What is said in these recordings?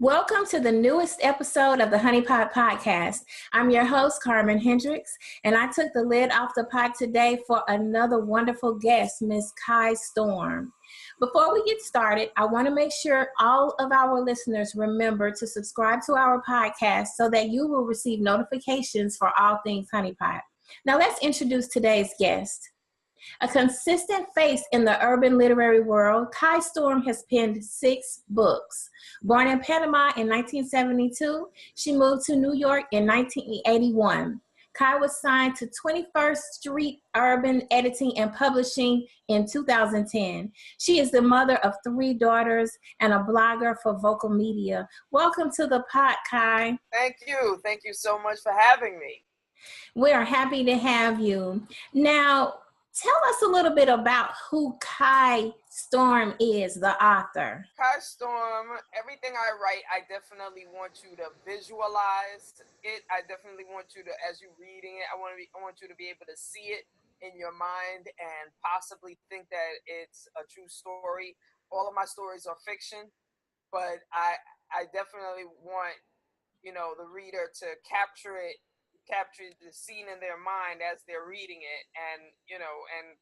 Welcome to the newest episode of the Honey Pot Podcast. I'm your host, Carmen Hendricks, and I took the lid off the pot today for another wonderful guest, Miss Kai Storm. Before we get started, I want to make sure all of our listeners remember to subscribe to our podcast so that you will receive notifications for all things Honey Pot. Now let's introduce today's guest. A consistent face in the urban literary world, Kai Storm has penned 6 books. Born in Panama in 1972, she moved to New York in 1981. Kai was signed to 21st Street Urban Editing and Publishing in 2010. She is the mother of 3 daughters and a blogger for Vocal Media. Welcome to the pot, Kai. Thank you. Thank you so much for having me. We are happy to have you. Now, tell us a little bit about who Kai Storm is, the author. Kai Storm, everything I write, I definitely want you to visualize it. I definitely want you to, as you're reading it, I want you to be able to see it in your mind and possibly think that it's a true story. All of my stories are fiction, but I definitely want, the reader to capture the scene in their mind as they're reading it and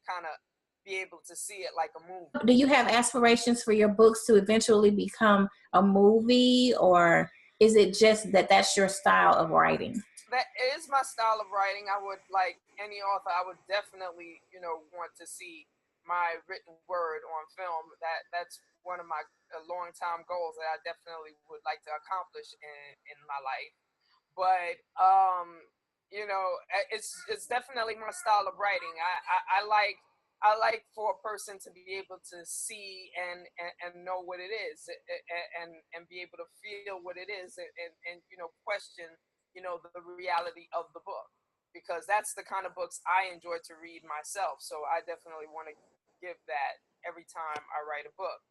kind of be able to see it like a movie. Do you have aspirations for your books to eventually become a movie, or is it just that that's your style of writing? That is my style of writing. I would, like any author, I would definitely, want to see my written word on film. That's one of my long-time goals that I definitely would like to accomplish in my life. But it's definitely my style of writing. I like for a person to be able to see and know what it is and be able to feel what it is and question the reality of the book, because that's the kind of books I enjoy to read myself. So I definitely want to give that every time I write a book.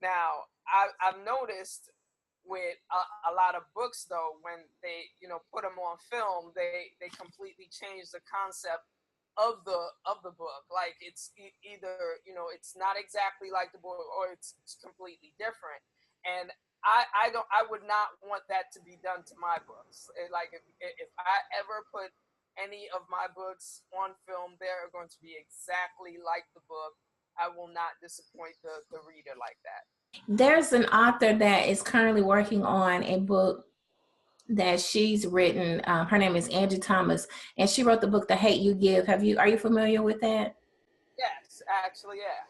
Now I've noticed with a lot of books, though, when they put them on film, they completely change the concept of the book. Like it's either it's not exactly like the book, or it's completely different. And I would not want that to be done to my books. Like if I ever put any of my books on film, they're going to be exactly like the book. I will not disappoint the reader like that. There's an author that is currently working on a book that she's written. Her name is Angie Thomas, and she wrote the book The Hate You Give. Are you familiar with that? Yes, actually, yeah.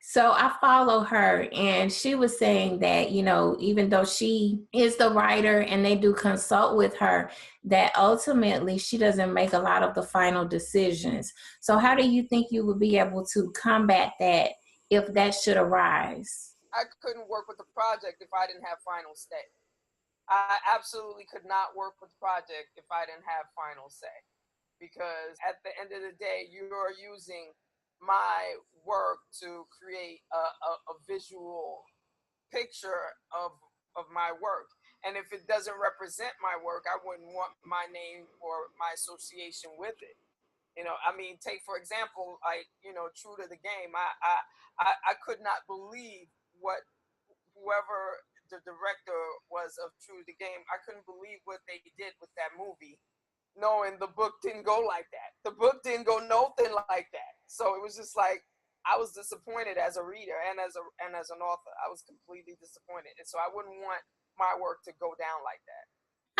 So I follow her, and she was saying that, even though she is the writer and they do consult with her, that ultimately she doesn't make a lot of the final decisions. So how do you think you would be able to combat that if that should arise? I couldn't work with the project if I didn't have final say. I absolutely could not work with the project if I didn't have final say, because at the end of the day, you are using my work to create a visual picture of my work. And if it doesn't represent my work, I wouldn't want my name or my association with it. Take for example, True to the Game. I could not believe what whoever the director was of True to the Game. I couldn't believe what they did with that movie, knowing the book didn't go like that. The book didn't go nothing like that. So it was just like, I was disappointed as a reader and as an author. I was completely disappointed. And so I wouldn't want my work to go down like that.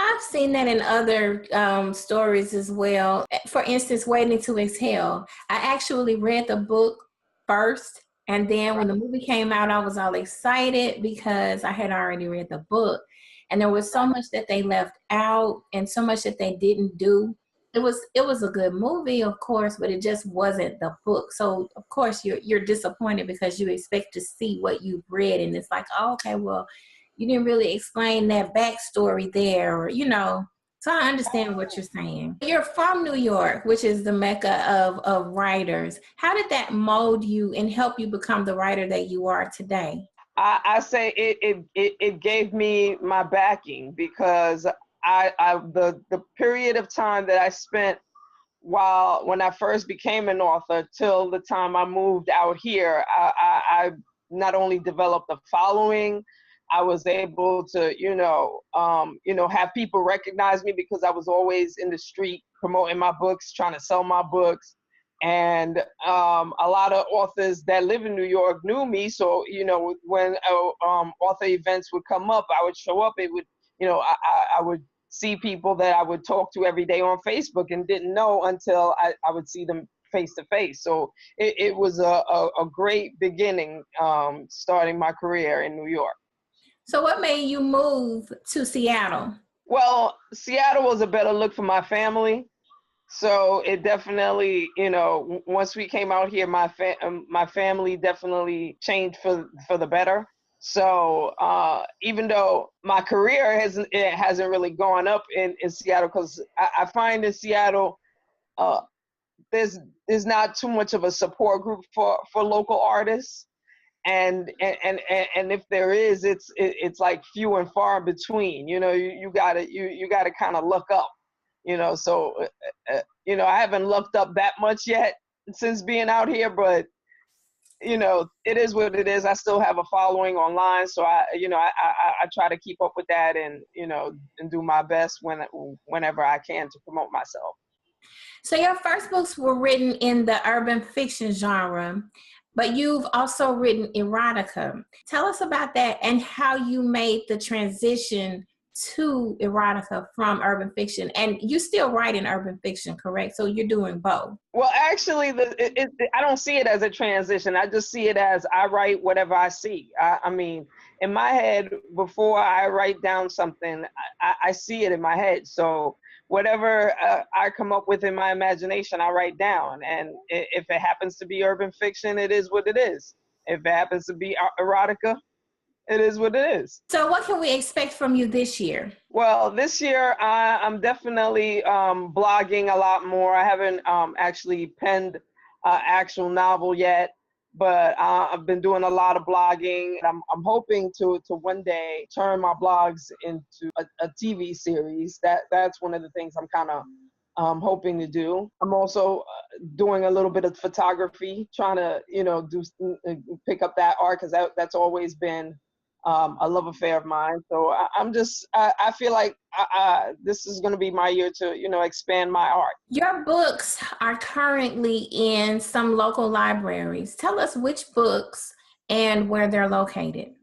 I've seen that in other stories as well. For instance, Waiting to Exhale. I actually read the book first, and then when the movie came out, I was all excited because I had already read the book. And there was so much that they left out and so much that they didn't do. It was a good movie, of course, but it just wasn't the book. So, of course, you're disappointed because you expect to see what you've read, and it's like, oh, okay, well, you didn't really explain that backstory there, or, so I understand what you're saying. You're from New York, which is the mecca of writers. How did that mold you and help you become the writer that you are today? I say it gave me my backing, because the period of time that I spent when I first became an author till the time I moved out here, I not only developed a following, I was able to, have people recognize me because I was always in the street promoting my books, trying to sell my books. And a lot of authors that live in New York knew me. So, when author events would come up, I would show up. It would, I would see people that I would talk to every day on Facebook and didn't know until I would see them face to face. So it was a great beginning, starting my career in New York. So what made you move to Seattle? Well, Seattle was a better look for my family. So it definitely, once we came out here, my family definitely changed for the better. So even though my career hasn't really gone up in Seattle, because I find in Seattle, there's not too much of a support group for local artists. And if there is, it's like few and far between. You gotta kind of look up. So I haven't looked up that much yet since being out here, but it is what it is. I still have a following online, so I try to keep up with that and and do my best whenever I can to promote myself. So your first books were written in the urban fiction genre, but you've also written erotica. Tell us about that and how you made the transition to erotica from urban fiction. And you still write in urban fiction, correct? So you're doing both. Well, actually, I don't see it as a transition. I just see it as I write whatever I see. I mean, in my head, before I write down something, I see it in my head. So whatever I come up with in my imagination, I write down. And if it happens to be urban fiction, it is what it is. If it happens to be erotica, it is what it is. So what can we expect from you this year? Well, this year I'm definitely blogging a lot more. I haven't actually penned an actual novel yet, but I've been doing a lot of blogging. I'm hoping to one day turn my blogs into a TV series. That's one of the things I'm kind of hoping to do. I'm also doing a little bit of photography, trying to pick up that art, because that's always been a love affair of mine. So I feel like this is going to be my year to, expand my art. Your books are currently in some local libraries. Tell us which books and where they're located.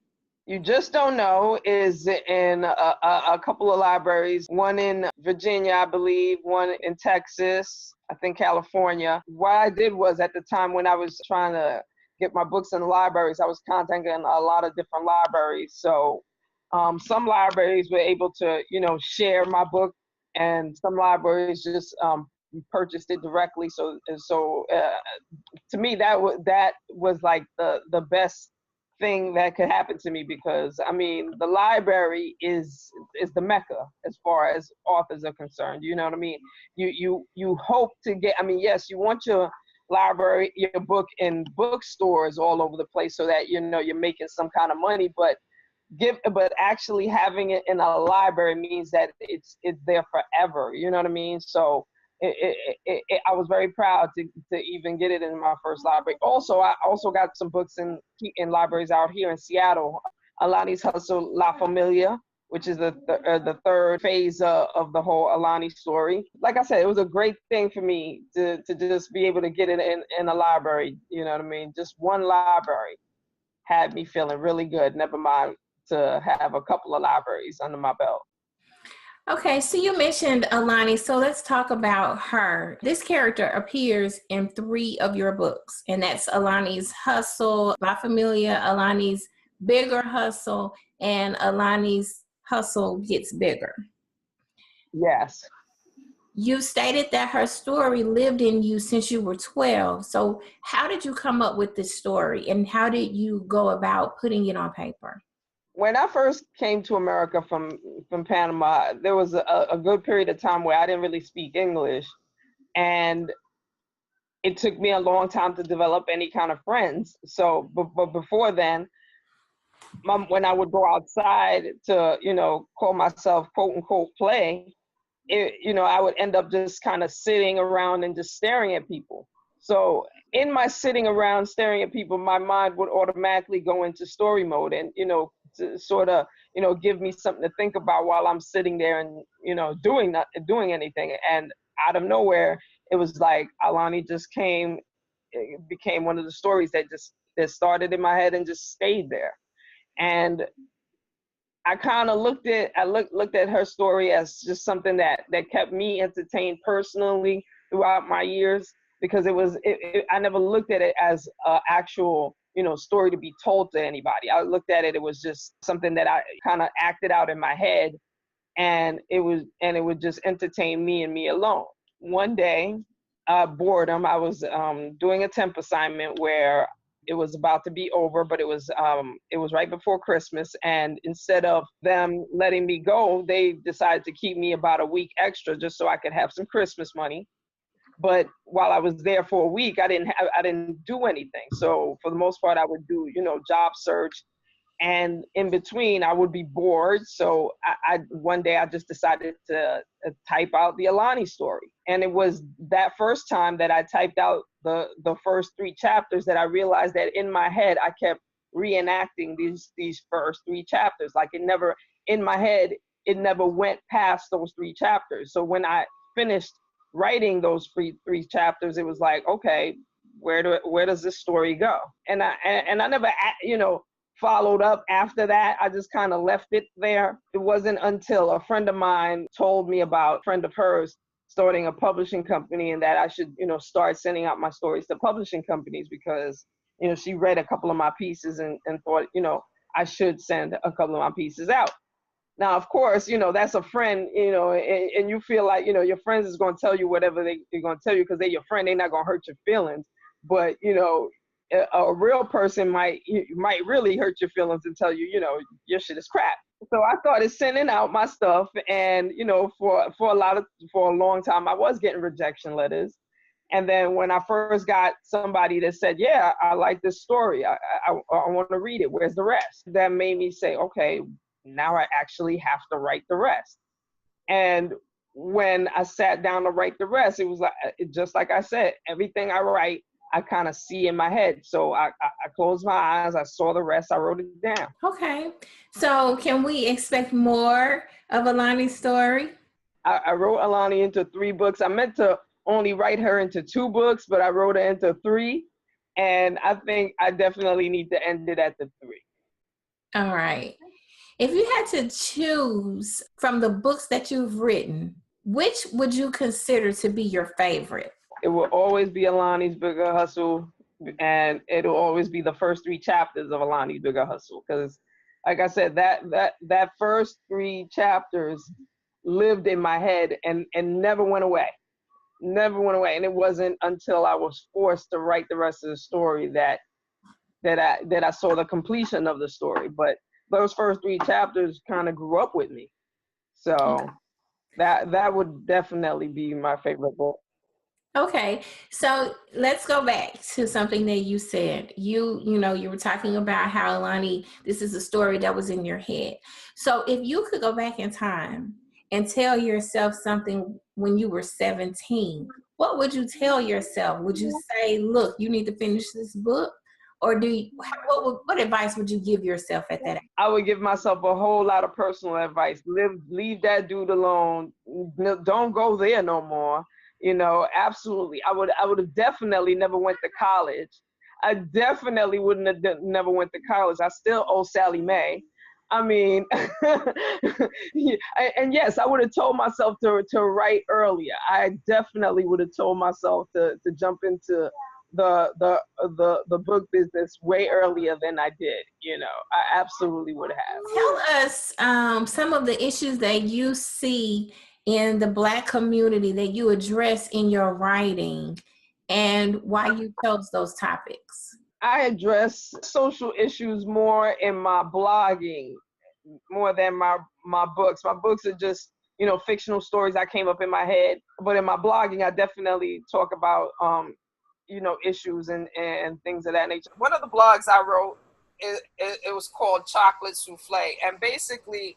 You Just Don't Know is in a couple of libraries, one in Virginia, I believe, one in Texas, I think California. What I did was, at the time when I was trying to get my books in the libraries, I was contacting a lot of different libraries. So some libraries were able to, share my book, and some libraries just purchased it directly. So to me, that was like the best thing that could happen to me, because I mean, the library is the mecca as far as authors are concerned. You know what I mean? You hope to get, I mean, yes, you want your book in bookstores all over the place so that you're making some kind of money, but actually having it in a library means that it's there forever. You know what I mean? So I was very proud to even get it in my first library. Also, I also got some books in libraries out here in Seattle. Aulani's Hustle La Familia, which is the third phase of the whole Aulani story. Like I said, it was a great thing for me to just be able to get it in a library. You know what I mean? Just one library had me feeling really good. Never mind to have a couple of libraries under my belt. Okay, so you mentioned Aulani, so let's talk about her. This character appears in 3 of your books, and that's Aulani's Hustle, La Familia, Aulani's Bigger Hustle, and Aulani's Hustle Gets Bigger. Yes. You stated that her story lived in you since you were 12. So how did you come up with this story, and how did you go about putting it on paper? When I first came to America from Panama, there was a good period of time where I didn't really speak English, and it took me a long time to develop any kind of friends. So, but before then, when I would go outside to, call myself quote unquote play, I would end up just kind of sitting around and just staring at people. So in my sitting around staring at people, my mind would automatically go into story mode and, to sort of, give me something to think about while I'm sitting there and, doing anything. And out of nowhere, it was like Aulani just came, it became one of the stories that started in my head and just stayed there. And I kind of looked at her story as just something that kept me entertained personally throughout my years, because I never looked at it as an actual, story to be told to anybody. I looked at it was just something that I kind of acted out in my head, and it would just entertain me and me alone. One day, boredom, I was doing a temp assignment where it was about to be over, but it was right before Christmas, and instead of them letting me go, they decided to keep me about a week extra just so I could have some Christmas money. But while I was there for a week, I didn't do anything. So for the most part, I would do, job search. And in between, I would be bored. So one day I just decided to type out the Aulani story. And it was that first time that I typed out the first 3 chapters that I realized that in my head, I kept reenacting these first 3 chapters. Like in my head, it never went past those 3 chapters. So when I finished writing those 3 chapters, it was like, okay, where does this story go? And I never, followed up after that. I just kind of left it there. It wasn't until a friend of mine told me about a friend of hers starting a publishing company, and that I should, start sending out my stories to publishing companies, because, she read a couple of my pieces and thought, I should send a couple of my pieces out. Now, of course, that's a friend, and you feel like, your friends is going to tell you whatever they're going to tell you because they're your friend. They're not going to hurt your feelings. But, a real person might really hurt your feelings and tell you, your shit is crap. So I started sending out my stuff, and for a long time I was getting rejection letters. And then when I first got somebody that said, yeah, I like this story, I want to read it, where's the rest? That made me say, okay, now I actually have to write the rest. And when I sat down to write the rest, it was like, just like I said, everything I write, I kind of see in my head. So I closed my eyes, I saw the rest, I wrote it down. Okay. So can we expect more of Aulani's story? I wrote Aulani into 3 books. I meant to only write her into 2 books, but I wrote her into 3. And I think I definitely need to end it at the 3. All right. If you had to choose from the books that you've written, which would you consider to be your favorite? It will always be Aulani's Bigger Hustle, and it'll always be the first 3 chapters of Aulani's Bigger Hustle. Because, like I said, that first 3 chapters lived in my head and never went away. Never went away. And it wasn't until I was forced to write the rest of the story that I saw the completion of the story. But those first 3 chapters kind of grew up with me. So that would definitely be my favorite book. Okay, so let's go back to something that you said. You were talking about how, Aulani, this is a story that was in your head. So if you could go back in time and tell yourself something when you were 17, what would you tell yourself? Would you say, look, you need to finish this book? Or what advice would you give yourself at that age? I would give myself a whole lot of personal advice. Leave that dude alone. Don't go there no more. Absolutely. I would have definitely never went to college. I definitely wouldn't have never went to college. I still owe Sally Mae. I mean, and yes, I would have told myself to write earlier. I definitely would have told myself to jump into the book business way earlier than I did. I absolutely would have. Tell us some of the issues that you see in the Black community that you address in your writing, and why you chose those topics. I address social issues more in my blogging, more than my books. My books are just, fictional stories that came up in my head. But in my blogging, I definitely talk about, issues and things of that nature. One of the blogs I wrote, it was called Chocolate Souffle. And basically,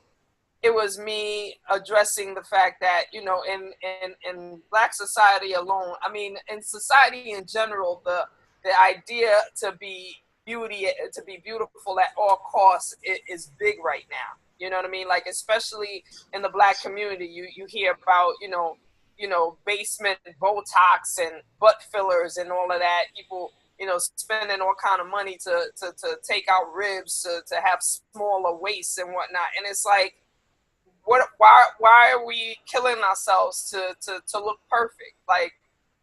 it was me addressing the fact that, in Black society alone, I mean, in society in general, the idea to be beauty, to be beautiful at all costs is big right now. You know what I mean? Like, especially in the Black community, you hear about, basement Botox and butt fillers and all of that. People, spending all kind of money to take out ribs, to have smaller waists and whatnot. And it's like, why are we killing ourselves to look perfect? Like,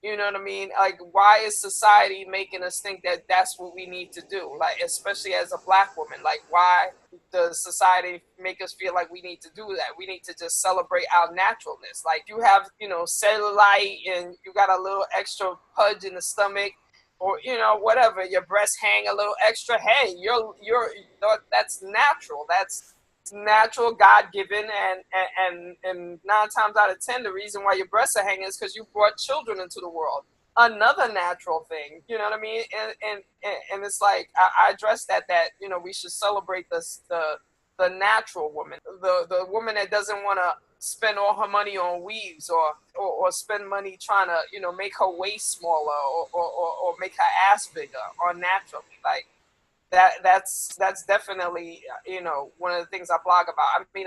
you know what I mean? Like, why is society making us think that that's what we need to do? Like, especially as a Black woman, like, why does society make us feel like we need to do that? We need to just celebrate our naturalness. Like, you have, cellulite and you got a little extra pudge in the stomach, or, whatever, your breasts hang a little extra. Hey, that's natural. That's natural, God-given, and 9 times out of 10, the reason why your breasts are hanging is because you brought children into the world. Another natural thing, you know what I mean? And it's like, I address that we should celebrate the natural woman, the woman that doesn't want to spend all her money on weaves or spend money trying to make her waist smaller or make her ass bigger, or naturally. Like, that's definitely one of the things I blog about. I mean,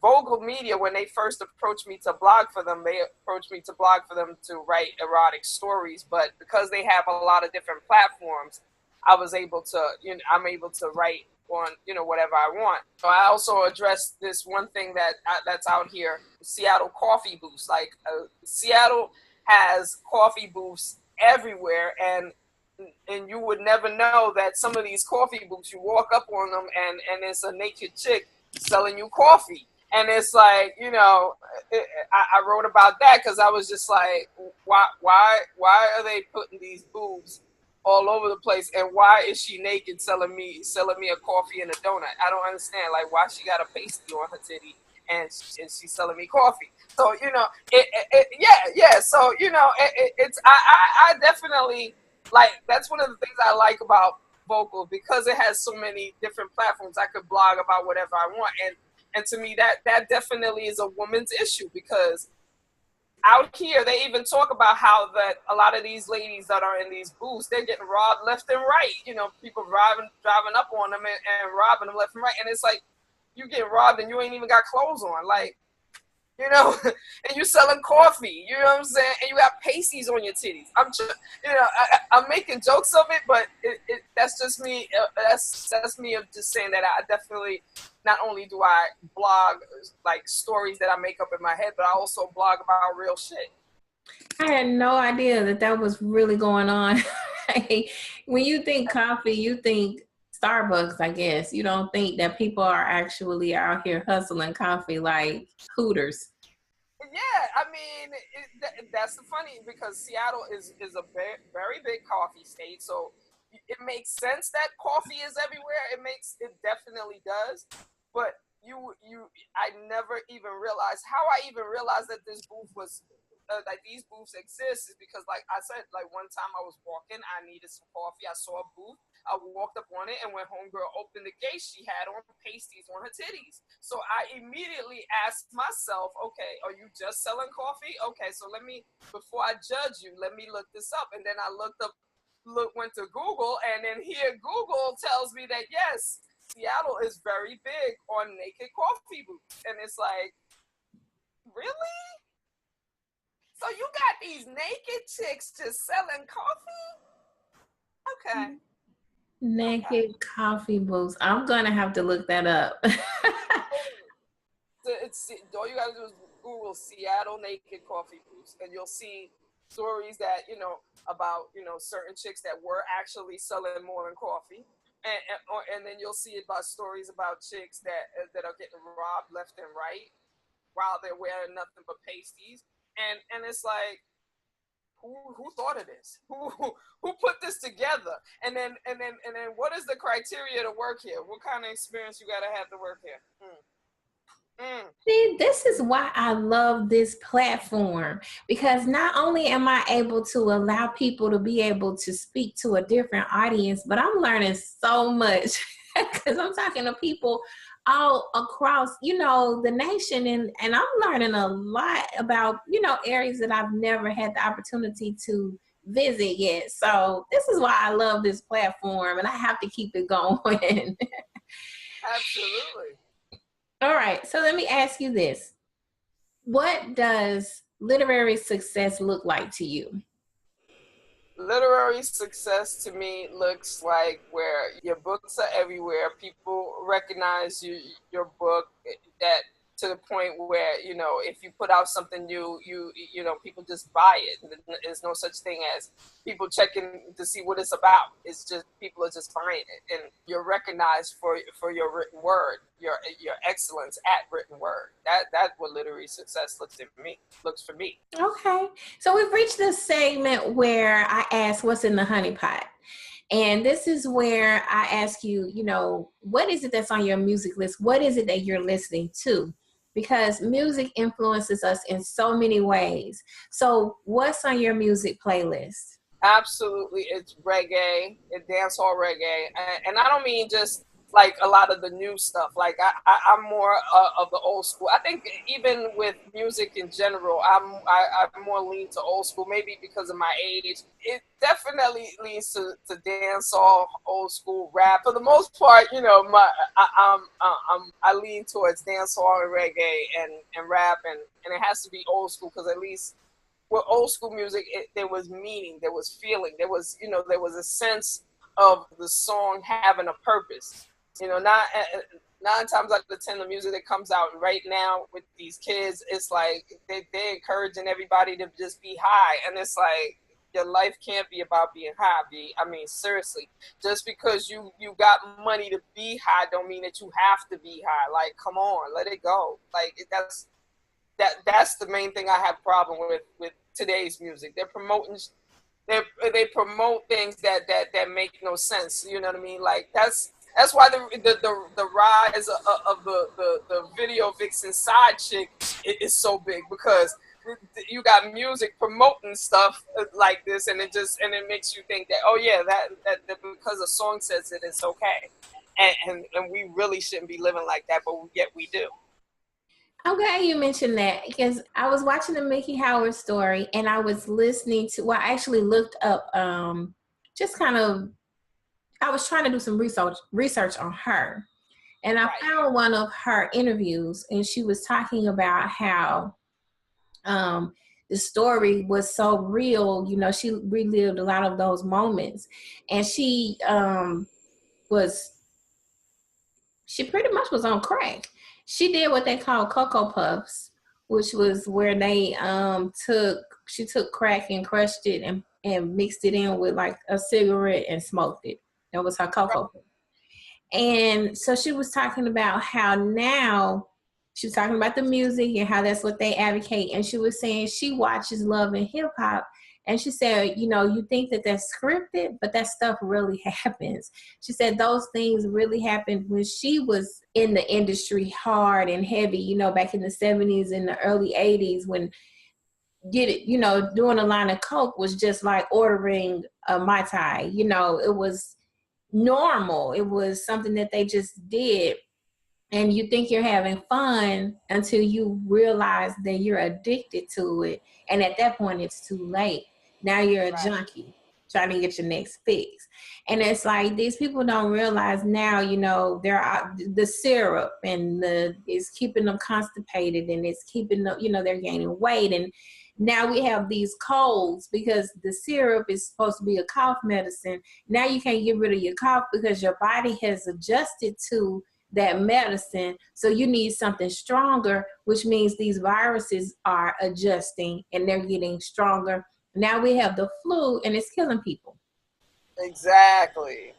Vocal Media, when they first approached me to blog for them, to write erotic stories. But because they have a lot of different platforms, I'm able to write on whatever I want. So I also addressed this one thing that's out here: Seattle coffee booths. Like, Seattle has coffee booths everywhere, and you would never know that some of these coffee booths, you walk up on them and it's a naked chick selling you coffee. And it's like, I wrote about that because I was just like, why are they putting these boobs all over the place? And why is she naked selling me a coffee and a donut? I don't understand. Like, why she got a pasty on her titty and she's selling me coffee? So, yeah. So, it's, I definitely, like, that's one of the things I like about Vocal, because it has so many different platforms. I could blog about whatever I want, and to me that definitely is a woman's issue, because out here they even talk about how that a lot of these ladies that are in these booths, they're getting robbed left and right. People driving up on them and robbing them left and right, and it's like, you get robbed and you ain't even got clothes on, like, and you selling coffee, you know what I'm saying? And you got pasties on your titties. I'm just, I'm making jokes of it, but that's just me. That's me of just saying that I definitely, not only do I blog like stories that I make up in my head, but I also blog about real shit. I had no idea that was really going on. When you think coffee, you think Starbucks, I guess. You don't think that people are actually out here hustling coffee like Hooters. Yeah, I mean, that's the funny, because Seattle is a very, very big coffee state, so it makes sense that coffee is everywhere. It definitely does, but I never even realized that this booth was. Like, these booths exist is because, like I said, like, one time I was walking, I needed some coffee, I saw a booth, I walked up on it, and when homegirl opened the gate, she had on pasties on her titties. So I immediately asked myself, okay, are you just selling coffee? Okay, so before I judge you, let me look this up. And then I went to Google, and then here Google tells me that, yes, Seattle is very big on naked coffee booths. And it's like, really? So you got these naked chicks just selling coffee? Okay. Naked coffee booths. I'm going to have to look that up. All you got to do is Google Seattle naked coffee booths, and you'll see stories that, about, certain chicks that were actually selling more than coffee. And then you'll see about stories about chicks that are getting robbed left and right while they're wearing nothing but pasties. And it's like, who thought of this? Who put this together? And then what is the criteria to work here? What kind of experience you gotta have to work here? See, this is why I love this platform, because not only am I able to allow people to be able to speak to a different audience, but I'm learning so much because I'm talking to people all across, the nation, and I'm learning a lot about, areas that I've never had the opportunity to visit yet. So this is why I love this platform, and I have to keep it going. Absolutely. All right, so let me ask you this. What does literary success look like to you? Literary success to me looks like where your books are everywhere. People recognize your book, that to the point where, you know, if you put out something new, you know, people just buy it. There's no such thing as people checking to see what it's about. It's just people are just buying it, and you're recognized for your written word, your excellence at written word. That's what literary success looks for me. Okay, so we've reached this segment where I ask what's in the honey pot. And this is where I ask you, you know, what is it that's on your music list? What is it that you're listening to? Because music influences us in so many ways. So what's on your music playlist? Absolutely, it's reggae, it's dancehall reggae, and I don't mean just like a lot of the new stuff. Like I'm more of the old school. I think even with music in general, I'm more lean to old school. Maybe because of my age, it definitely leads to dancehall, old school rap. For the most part, you know, I lean towards dancehall and reggae and rap, and it has to be old school because at least with old school music, there was meaning, there was feeling, there was, you know, there was a sense of the song having a purpose. You know, not 9 times out of 10, the music that comes out right now with these kids, it's like they're encouraging everybody to just be high, and it's like your life can't be about being high. I mean, seriously, just because you got money to be high, don't mean that you have to be high. Like, come on, let it go. Like that's the main thing I have problem with today's music. They're promoting, they promote things that make no sense. You know what I mean? Like that's why the rise of the video vixen side chick is so big, because you got music promoting stuff like this, and it makes you think that, oh yeah, that because a song says it, it's okay, and we really shouldn't be living like that, but yet we do. I'm glad you mentioned that, because I was watching the Mickey Howard story and I was listening to, well, I actually looked up just kind of, I was trying to do some research on her. And I found one of her interviews, and she was talking about how the story was so real. You know, she relived a lot of those moments, and she pretty much was on crack. She did what they call Cocoa Puffs, which was where they she took crack and crushed it and mixed it in with like a cigarette and smoked it. That was her Cocoa Puff. And so she was talking about how now, she was talking about the music and how that's what they advocate. And she was saying she watches Love and Hip Hop. And she said, you know, you think that that's scripted, but that stuff really happens. She said those things really happened when she was in the industry hard and heavy, you know, back in the 70s and the early 80s, when doing a line of Coke was just like ordering a Mai Tai. You know, it was normal. It was something that they just did. And you think you're having fun until you realize that you're addicted to it. And at that point, it's too late. Now you're a junkie trying to get your next fix. And it's like, these people don't realize now, you know, the syrup and it's keeping them constipated, and it's keeping them, you know, they're gaining weight. And now we have these colds because the syrup is supposed to be a cough medicine. Now you can't get rid of your cough because your body has adjusted to that medicine. So you need something stronger, which means these viruses are adjusting and they're getting stronger. Now we have the flu, and it's killing people. Exactly.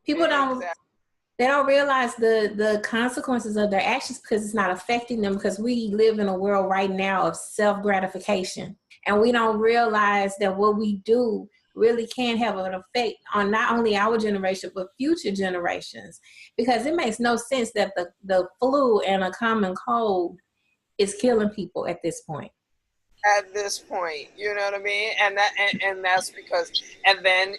People they don't realize the consequences of their actions because it's not affecting them, because we live in a world right now of self-gratification. And we don't realize that what we do really can have an effect on not only our generation, but future generations. Because it makes no sense that the flu and a common cold is killing people at this point. At this point, you know what I mean? And that's because, and then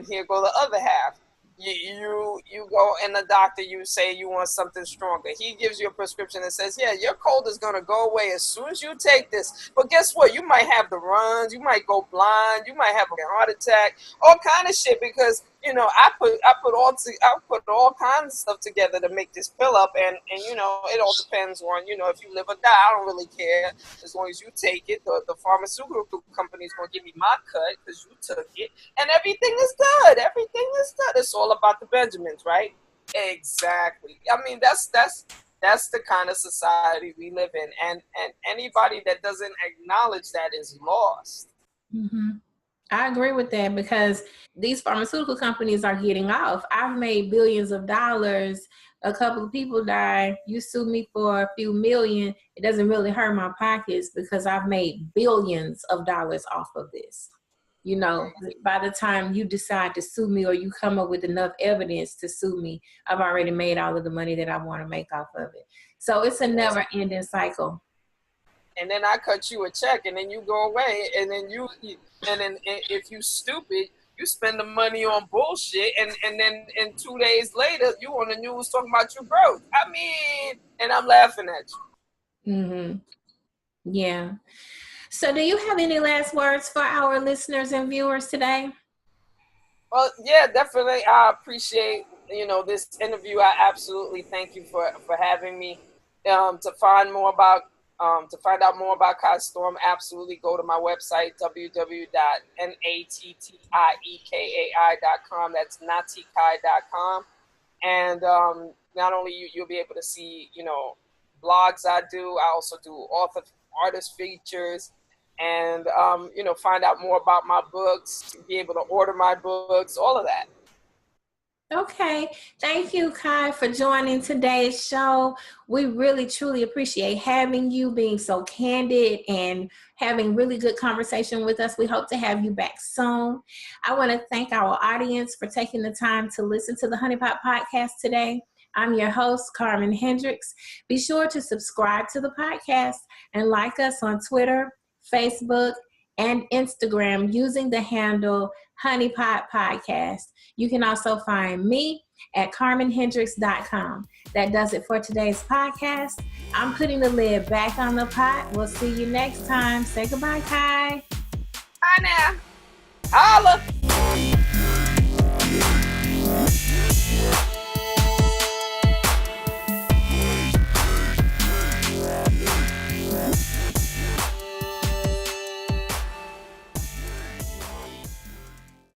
here go the other half. you go and the doctor, you say you want something stronger. He gives you a prescription that says, yeah, your cold is going to go away as soon as you take this. But guess what? You might have the runs. You might go blind. You might have a heart attack, all kind of shit, because, you know, I put all kinds of stuff together to make this pill up. And you know, it all depends on, you know, if you live or die. I don't really care. As long as you take it, the pharmaceutical company is going to give me my cut because you took it. And everything is good. Everything is good. It's all about the Benjamins, right? Exactly. I mean, that's the kind of society we live in, and anybody that doesn't acknowledge that is lost. Mm-hmm. I agree with that, because these pharmaceutical companies are getting off. I've made billions of dollars. A couple of people die. You sue me for a few million. It doesn't really hurt my pockets because I've made billions of dollars off of this. You know, by the time you decide to sue me or you come up with enough evidence to sue me, I've already made all of the money that I want to make off of it. So it's a never ending cycle. And then I cut you a check, and then you go away, and then if you stupid, you spend the money on bullshit, and then 2 days later you on the news talking about you broke. I mean, and I'm laughing at you. Mm-hmm. Yeah. So do you have any last words for our listeners and viewers today? Well, yeah, definitely. I appreciate, you know, this interview. I absolutely thank you for having me. To find out more about Kai Storm, absolutely go to my website, www.nattiekai.com. That's nattikai.com. And not only you'll be able to see, you know, blogs I do, I also do artist features, and you know, find out more about my books, be able to order my books, all of that. Okay. Thank you, Kai, for joining today's show. We really, truly appreciate having you, being so candid and having really good conversation with us. We hope to have you back soon. I want to thank our audience for taking the time to listen to the Honey Pot Podcast today. I'm your host, Carmen Hendricks. Be sure to subscribe to the podcast and like us on Twitter, Facebook, and Instagram using the handle Honey Pot Podcast. You can also find me at carmenhendricks.com. That does it for today's podcast. I'm putting the lid back on the pot. We'll see you next time. Say goodbye, Kai. Bye now. Holla.